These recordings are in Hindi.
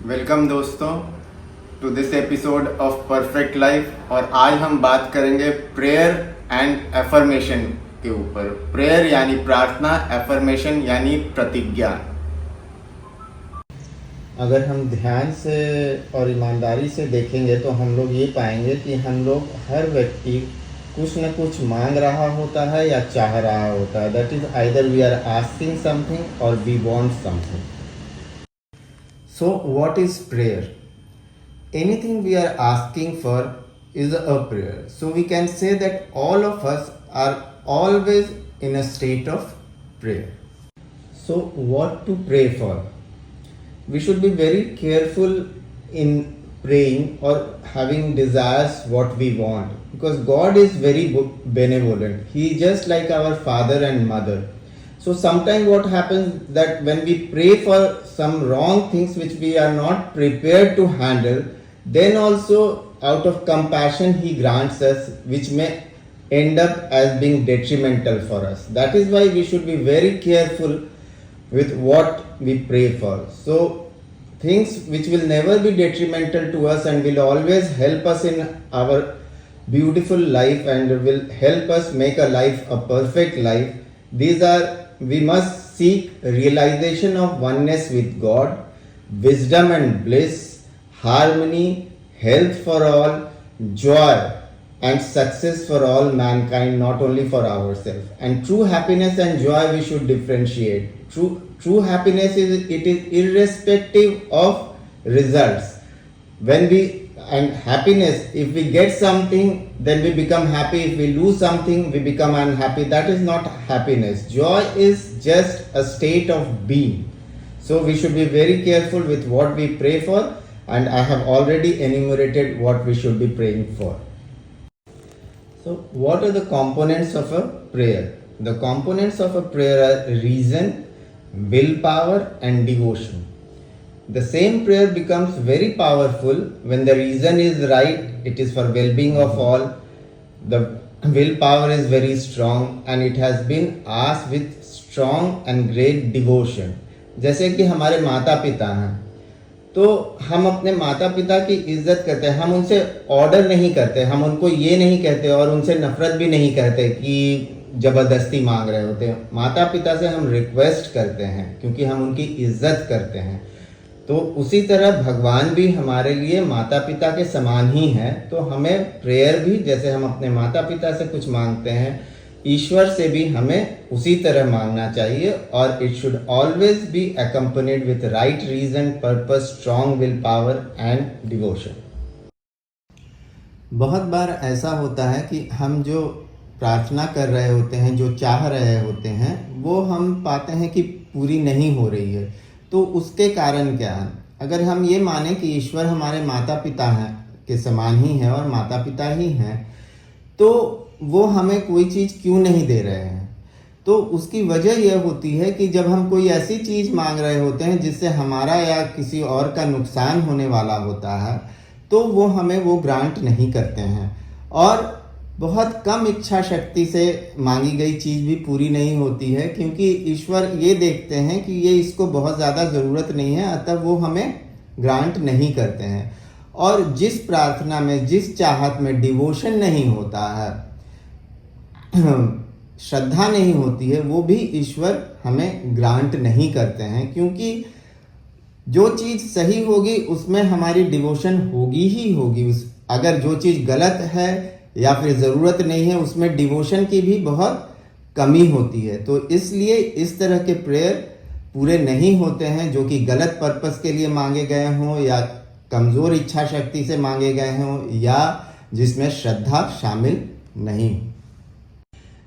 वेलकम दोस्तों to this episode of perfect life. और आज हम बात करेंगे प्रेयर एंड एफर्मेशन के ऊपर। प्रेयर यानी प्रार्थना, एफर्मेशन यानी प्रतिज्ञा। अगर हम ध्यान से और ईमानदारी से देखेंगे तो हम लोग ये पाएंगे कि हम लोग हर व्यक्ति कुछ न कुछ मांग रहा होता है या चाह रहा होता है। That is either we are asking something or we want something. So what is prayer? Anything we are asking for is a prayer. So we can say that all of us are always in a state of prayer. So what to pray for? We should be very careful in praying or having desires what we want, because God is very benevolent. He is just like our father and mother. So sometimes what happens that when we pray for some wrong things which we are not prepared to handle, then also out of compassion he grants us, which may end up as being detrimental for us. That is why we should be very careful with what we pray for. So things which will never be detrimental to us and will always help us in our beautiful life and will help us make a life a perfect life, these are, we must seek realization of oneness with God, wisdom and bliss, harmony, health for all, joy and success for all mankind, not only for ourselves. And true happiness and joy we should differentiate. True happiness is irrespective of results. When we, and happiness, if we get something then we become happy, if we lose something we become unhappy. That is not happiness. Joy is just a state of being. So we should be very careful with what we pray for, and I have already enumerated what we should be praying for. So what are the components of a prayer? The components of a prayer are reason, willpower and devotion. The same prayer becomes very powerful when the reason is right, it is for well-being of all, the willpower is very strong and it has been asked with strong and great devotion. जैसे कि हमारे माता पिता हैं तो हम अपने माता पिता की इज्जत करते हैं, हम उनसे ऑर्डर नहीं करते, हम उनको ये नहीं कहते और उनसे नफरत भी नहीं करते कि ज़बरदस्ती मांग रहे होते हैं। माता पिता से हम रिक्वेस्ट करते हैं क्योंकि हम उनकी इज्जत करते हैं। तो उसी तरह भगवान भी हमारे लिए माता पिता के समान ही हैं। तो हमें प्रेयर भी, जैसे हम अपने माता पिता से कुछ मांगते हैं, ईश्वर से भी हमें उसी तरह मांगना चाहिए। और it should always be accompanied with right reason, purpose, strong will power and devotion. बहुत बार ऐसा होता है कि हम जो प्रार्थना कर रहे होते हैं, जो चाह रहे होते हैं, वो हम पाते हैं कि पूरी नहीं हो रही है। तो उसके कारण क्या है? अगर हम ये माने कि ईश्वर हमारे माता पिता हैं के समान ही है और माता पिता ही हैं, तो वो हमें कोई चीज़ क्यों नहीं दे रहे हैं? तो उसकी वजह यह होती है कि जब हम कोई ऐसी चीज़ मांग रहे होते हैं जिससे हमारा या किसी और का नुकसान होने वाला होता है, तो वो हमें वो ग्रांट नहीं करते हैं। और बहुत कम इच्छा शक्ति से मांगी गई चीज़ भी पूरी नहीं होती है, क्योंकि ईश्वर ये देखते हैं कि ये इसको बहुत ज़्यादा ज़रूरत नहीं है, अतः वो हमें ग्रांट नहीं करते हैं। और जिस प्रार्थना में, जिस चाहत में डिवोशन नहीं होता है, श्रद्धा नहीं होती है, वो भी ईश्वर हमें ग्रांट नहीं करते हैं। क्योंकि जो चीज़ सही होगी उसमें हमारी डिवोशन होगी ही होगी। अगर जो चीज़ गलत है या फिर ज़रूरत नहीं है, उसमें डिवोशन की भी बहुत कमी होती है। तो इसलिए इस तरह के प्रेयर पूरे नहीं होते हैं जो कि गलत पर्पस के लिए मांगे गए हों या कमज़ोर इच्छा शक्ति से मांगे गए हों या जिसमें श्रद्धा शामिल नहीं।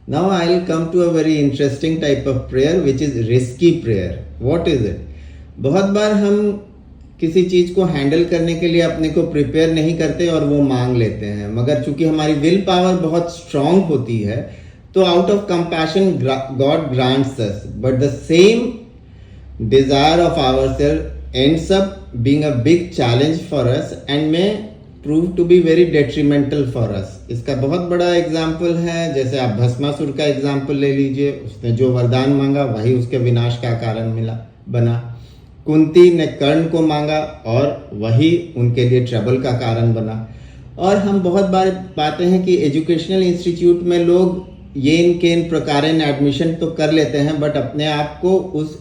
Now I will come to a very interesting type of prayer which is risky prayer. What is it? बहुत बार हम किसी चीज़ को हैंडल करने के लिए अपने को प्रिपेयर नहीं करते और वो मांग लेते हैं, मगर चूंकि हमारी विल पावर बहुत स्ट्रांग होती है तो out of compassion God grants us, but the same desire of ourselves ends up being a big challenge for us and may prove to be very detrimental for us. इसका बहुत बड़ा एग्जाम्पल है, जैसे आप भस्मासुर का एग्जाम्पल ले लीजिए। उसने जो वरदान मांगा वही उसके विनाश का कारण बना। कुंती ने कर्ण को मांगा और वही उनके लिए ट्रबल का कारण बना। और हम बहुत बार पाते हैं कि एजुकेशनल इंस्टीट्यूट में लोग ये इनके इन प्रकार एडमिशन तो कर लेते हैं, बट अपने आप को उस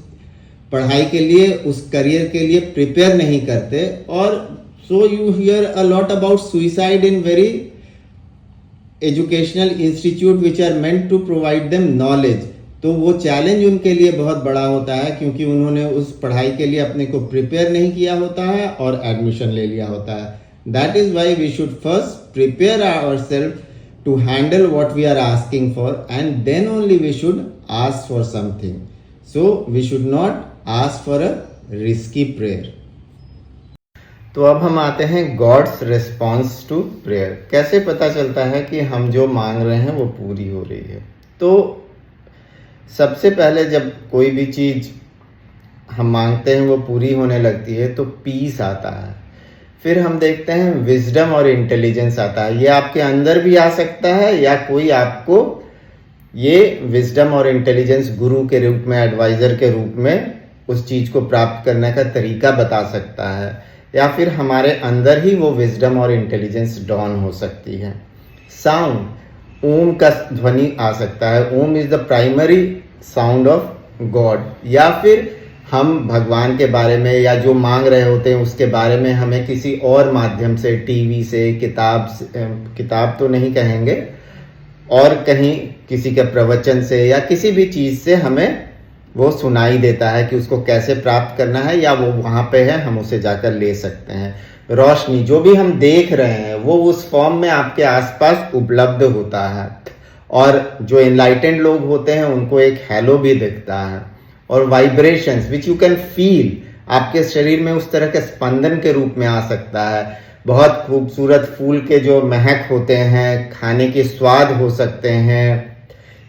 पढ़ाई के लिए, उस करियर के लिए प्रिपेयर नहीं करते। और so you hear a lot about suicide in very educational institute which are meant to provide them knowledge. तो वो चैलेंज उनके लिए बहुत बड़ा होता है, क्योंकि उन्होंने उस पढ़ाई के लिए अपने को प्रिपेयर नहीं किया होता है और एडमिशन ले लिया होता है। That is why we should first prepare ourselves to handle what we are asking for, and then only we should ask for something. So we should not ask for a risky prayer. तो अब हम आते हैं गॉड्स रिस्पॉन्स टू प्रेयर। कैसे पता चलता है कि हम जो मांग रहे हैं वो पूरी हो रही है? तो सबसे पहले जब कोई भी चीज हम मांगते हैं वो पूरी होने लगती है तो पीस आता है। फिर हम देखते हैं विजडम और इंटेलिजेंस आता है। ये आपके अंदर भी आ सकता है या कोई आपको ये विजडम और इंटेलिजेंस गुरु के रूप में, एडवाइजर के रूप में उस चीज को प्राप्त करने का तरीका बता सकता है, या फिर हमारे अंदर ही वो विजडम और इंटेलिजेंस डॉन हो सकती है। साउंड, ओम का ध्वनि आ सकता है। Om is the primary sound of God. या फिर हम भगवान के बारे में या जो मांग रहे होते हैं उसके बारे में हमें किसी और माध्यम से, टीवी से, किताब तो नहीं कहेंगे, और कहीं किसी के प्रवचन से या किसी भी चीज से हमें वो सुनाई देता है कि उसको कैसे प्राप्त करना है, या वो वहां पे है, हम उसे जाकर ले सकते हैं। रोशनी, जो भी हम देख रहे हैं वो उस फॉर्म में आपके आसपास उपलब्ध होता है, और जो एनलाइटेंड लोग होते हैं उनको एक हैलो भी दिखता है। और vibrations which you can feel, आपके शरीर में उस तरह के स्पंदन के रूप में आ सकता है। बहुत खूबसूरत फूल के जो महक होते हैं, खाने के स्वाद हो सकते हैं।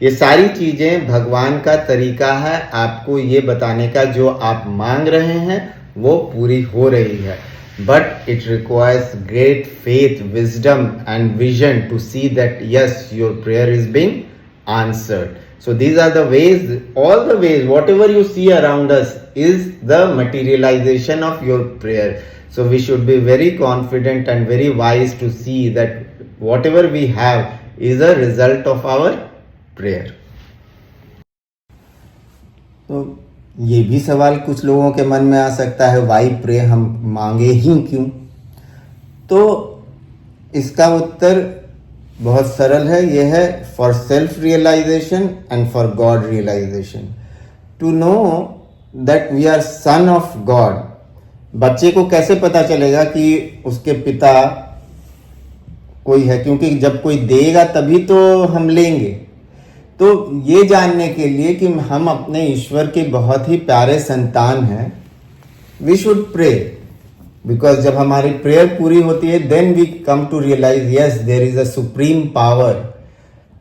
ये सारी चीजें भगवान का तरीका है आपको ये बताने का जो आप मांग रहे हैं वो पूरी हो रही है। But it requires great faith, wisdom and vision to see that yes, your prayer is being answered. So these are the ways, all the ways, whatever you see around us is the materialization of your prayer. So we should be very confident and very wise to see that whatever we have is a result of our prayer. तो ये भी सवाल कुछ लोगों के मन में आ सकता है, वाई प्रे, हम मांगे ही क्यों? तो इसका उत्तर बहुत सरल है। यह है for self realisation and for God realisation, to know that we are son of God. बच्चे को कैसे पता चलेगा कि उसके पिता कोई है? क्योंकि जब कोई देगा तभी तो हम लेंगे। तो ये जानने के लिए कि हम अपने ईश्वर के बहुत ही प्यारे संतान हैं, वी शुड प्रे। बिकॉज जब हमारी प्रेयर पूरी होती है then we come to realise yes there is a supreme power,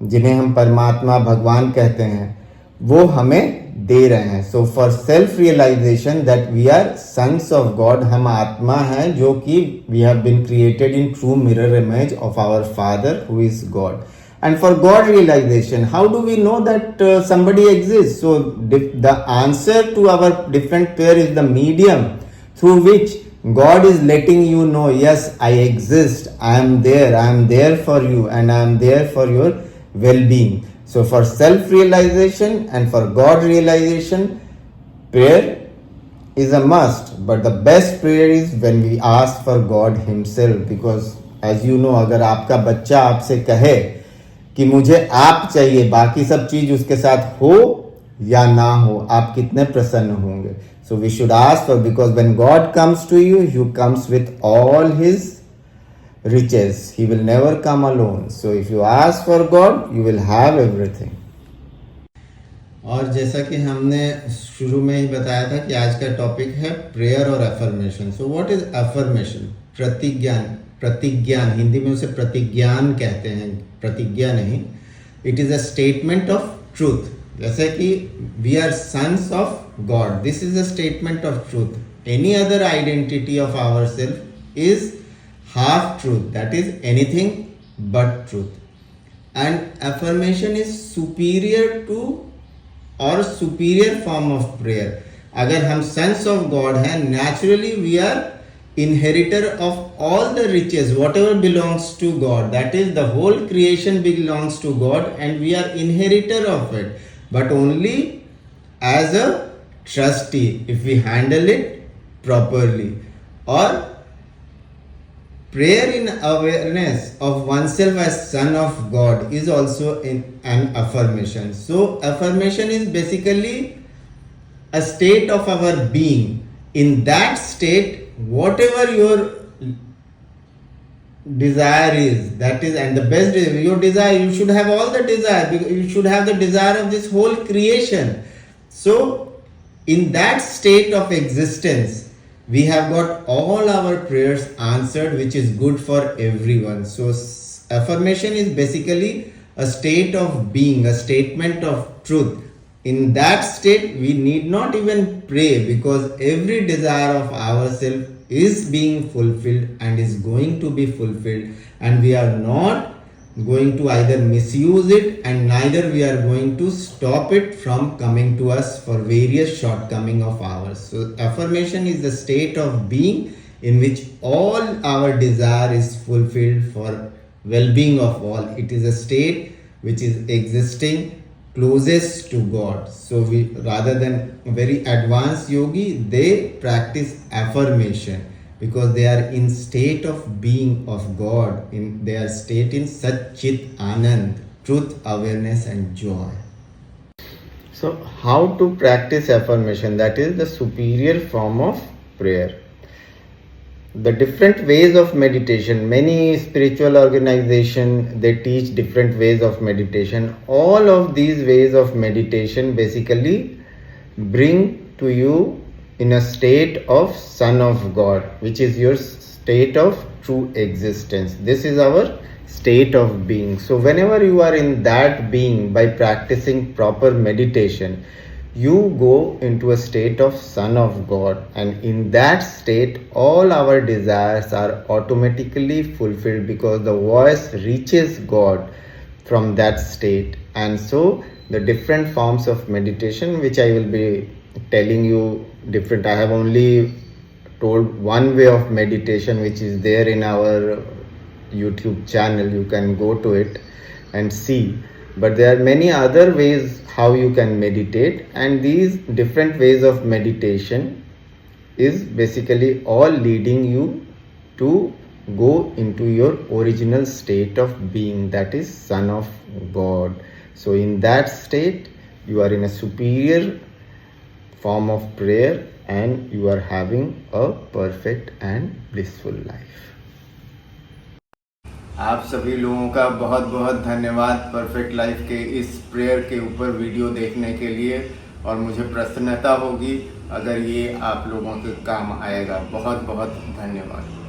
जिन्हें हम परमात्मा, भगवान कहते हैं, वो हमें दे रहे हैं। So for self realisation that we are sons of God, हम आत्मा हैं जो कि we have been created in true mirror image of our father who is God. And for God realization, how do we know that somebody exists? So the answer to our different prayer is the medium through which God is letting you know, yes, I exist, I am there for you, and I am there for your well-being. So for self-realization and for God realization, prayer is a must, but the best prayer is when we ask for God himself, because as you know, अगर आपका बच्चा आपसे कहे कि मुझे आप चाहिए, बाकी सब चीज उसके साथ हो या ना हो, आप कितने प्रसन्न होंगे? So we should ask for, because when God comes to you, he comes with all his riches. He will never come alone. So if you ask for God, you will have everything. और जैसा कि हमने शुरू में ही बताया था कि आज का टॉपिक है प्रेयर और affirmation. So what is affirmation? प्रतिज्ञान, हिंदी में उसे प्रतिज्ञान कहते हैं, प्रतिज्ञा नहीं। It is a statement of truth. जैसे कि we are sons of God, this is a statement of truth. Any other identity of our self is half truth, that is anything but truth. And affirmation is superior to or superior form of prayer. अगर हम सन्स ऑफ गॉड हैं, naturally we are inheritor of all the riches, whatever belongs to God, that is the whole creation belongs to God and we are inheritor of it, but only as a trustee if we handle it properly. Or prayer in awareness of oneself as son of God is also an affirmation. So affirmation is basically a state of our being. In that state, whatever your desire is, that is, and the best is your desire, you should have all the desire, because you should have the desire of this whole creation. So in that state of existence, we have got all our prayers answered, which is good for everyone. So affirmation is basically a state of being, a statement of truth. In that state, we need not even pray, because every desire of ourselves is being fulfilled and is going to be fulfilled, and we are not going to either misuse it and neither we are going to stop it from coming to us for various shortcomings of ours. So affirmation is the state of being in which all our desire is fulfilled for well-being of all. It is a state which is existing closest to God. So we, rather than very advanced yogi, they practice affirmation because they are in state of being of God, in their state in Sat Chit Anand, truth, awareness and joy. So how to practice affirmation? That is the superior form of prayer. The different ways of meditation, many spiritual organizations, they teach different ways of meditation. All of these ways of meditation basically bring to you in a state of son of God, which is your state of true existence. This is our state of being. So whenever you are in that being, by practicing proper meditation, you go into a state of son of God, and in that state all our desires are automatically fulfilled, because the voice reaches God from that state. And so the different forms of meditation, which I will be telling you different, I have only told one way of meditation, which is there in our YouTube channel. You can go to it and see, but there are many other ways how you can meditate, and these different ways of meditation is basically all leading you to go into your original state of being, that is son of God. So in that state you are in a superior form of prayer and you are having a perfect and blissful life. आप सभी लोगों का बहुत बहुत धन्यवाद परफेक्ट लाइफ के इस प्रेयर के ऊपर वीडियो देखने के लिए, और मुझे प्रसन्नता होगी अगर ये आप लोगों के काम आएगा। बहुत बहुत धन्यवाद।